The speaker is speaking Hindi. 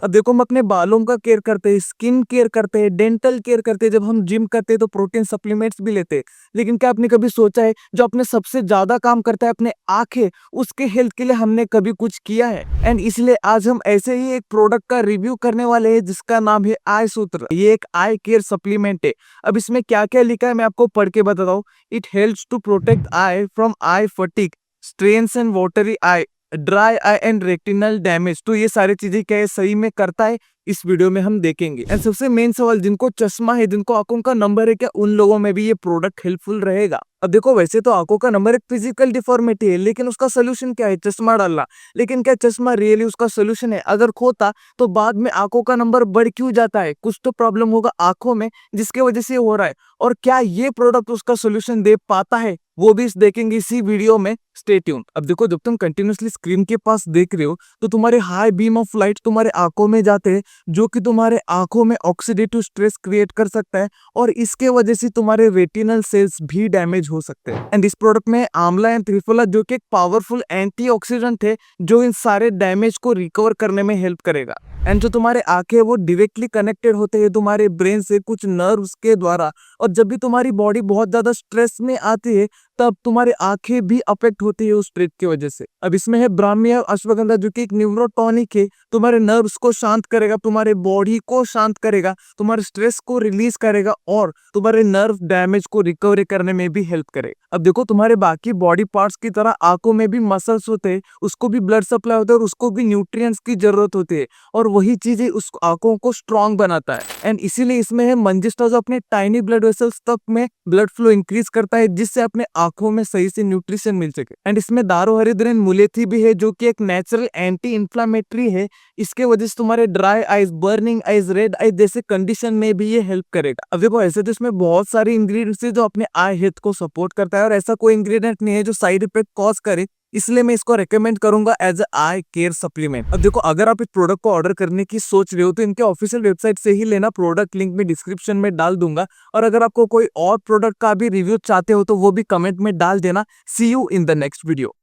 अब देखो हम अपने बालों का केयर करते हैं, स्किन केयर करते हैं, डेंटल केयर करते हैं, जब हम जिम करते हैं तो प्रोटीन सप्लीमेंट्स भी लेते हैं। लेकिन क्या आपने कभी सोचा है जो अपने सबसे ज्यादा काम करता है अपने आंखें, उसके हेल्थ के लिए हमने कभी कुछ किया है? एंड इसलिए आज हम ऐसे ही एक प्रोडक्ट का रिव्यू करने वाले हैं जिसका नाम है आई सूत्र। ये एक आई केयर सप्लीमेंट है। अब इसमें क्या क्या लिखा है मैं आपको पढ़ के बताता हूँ। It helps to protect eye from eye fatigue, strains and watery eye, dry eye and retinal damage. तो ये सारी चीजें क्या है सही में करता है, इस वीडियो में हम देखेंगे। एंड सबसे मेन सवाल, जिनको चश्मा है, जिनको आंखों का नंबर है, क्या उन लोगों में भी ये प्रोडक्ट हेल्पफुल रहेगा? अब देखो वैसे तो आंखों का नंबर एक फिजिकल डिफॉर्मिटी है, लेकिन उसका सोल्यूशन क्या है? चश्मा डालना। लेकिन क्या चश्मा रियली उसका सोल्यूशन है? अगर खोता तो बाद में आंखों का नंबर बढ़ क्यों जाता है? कुछ तो प्रॉब्लम होगा आंखों में जिसके वजह से हो रहा है। और क्या ये प्रोडक्ट उसका सोल्यूशन दे पाता है, वो भी देखेंगे इसी वीडियो में। Stay tune. अब देखो जब तुम कंटिन्यूअसली स्क्रीन के पास देख रहे हो तो तुम्हारे हाई बीम ऑफ लाइट तुम्हारे आंखों में जाते हैं, जो कि तुम्हारे आंखों में ऑक्सीडेटिव स्ट्रेस क्रिएट कर सकता है और इसके वजह से तुम्हारे रेटिनल सेल्स भी डैमेज हो सकते हैं। एंड इस प्रोडक्ट में आंवला एंड त्रिफला, जो कि एक पावरफुल एंटीऑक्सीडेंट है, जो इन सारे डैमेज को रिकवर करने में हेल्प करेगा। एंड जो तुम्हारे आंखें वो डायरेक्टली कनेक्टेड होते हैं तुम्हारे ब्रेन से कुछ नर्व्स के द्वारा, और जब भी तुम्हारी बॉडी बहुत ज्यादा स्ट्रेस में आती है तब तुम्हारी आंखें भी अफेक्ट होती है उस स्ट्रेस की वजह से। अब इसमें है ब्राह्मी अश्वगंधा, जो कि एक न्यूरोटॉनिक है, तुम्हारे नर्व्स को शांत करेगा, तुम्हारे बॉडी को शांत करेगा, तुम्हारे स्ट्रेस को रिलीज करेगा और तुम्हारे नर्व डैमेज को रिकवरी करने में भी हेल्प करेगा। अब देखो तुम्हारे बाकी बॉडी पार्ट्स की तरह आंखों में भी मसल्स होते हैं, उसको भी ब्लड सप्लाई होता है और उसको भी न्यूट्रिएंट्स की जरूरत होती है, और वही चीजें उस आंखों को स्ट्रांग बनाता है। एंड इसीलिए इसमें है मंजिस्टा, जो अपने टाइनी ब्लड वेसल्स तक में ब्लड फ्लो इंक्रीज करता है, जिससे अपने आंखों में सही से न्यूट्रिशन मिल सके। एंड इसमें दारो हरिद्रन मुलेथी भी है, जो कि एक नेचुरल एंटी इंफ्लामेटरी है। इसके वजह से तुम्हारे dry eyes, burning eyes, red eyes जैसे कंडीशन में भी ये हेल्प करेगा। अब देखो ऐसे तो इसमें बहुत सारे इंग्रेडिएंट्स है जो अपने आई हेल्थ को सपोर्ट करता है, और ऐसा कोई इंग्रेडिएंट नहीं है जो साइड इफेक्ट कॉज करे, इसलिए मैं इसको रेकमेंड करूंगा as a eye care supplement. अब देखो अगर आप इस प्रोडक्ट को ऑर्डर करने की सोच रहे हो तो इनके ऑफिशियल वेबसाइट से ही लेना, प्रोडक्ट लिंक में डिस्क्रिप्शन में डाल दूंगा। और अगर आपको कोई और प्रोडक्ट का भी रिव्यू चाहते हो तो वो भी कमेंट में डाल देना। See you in the next video.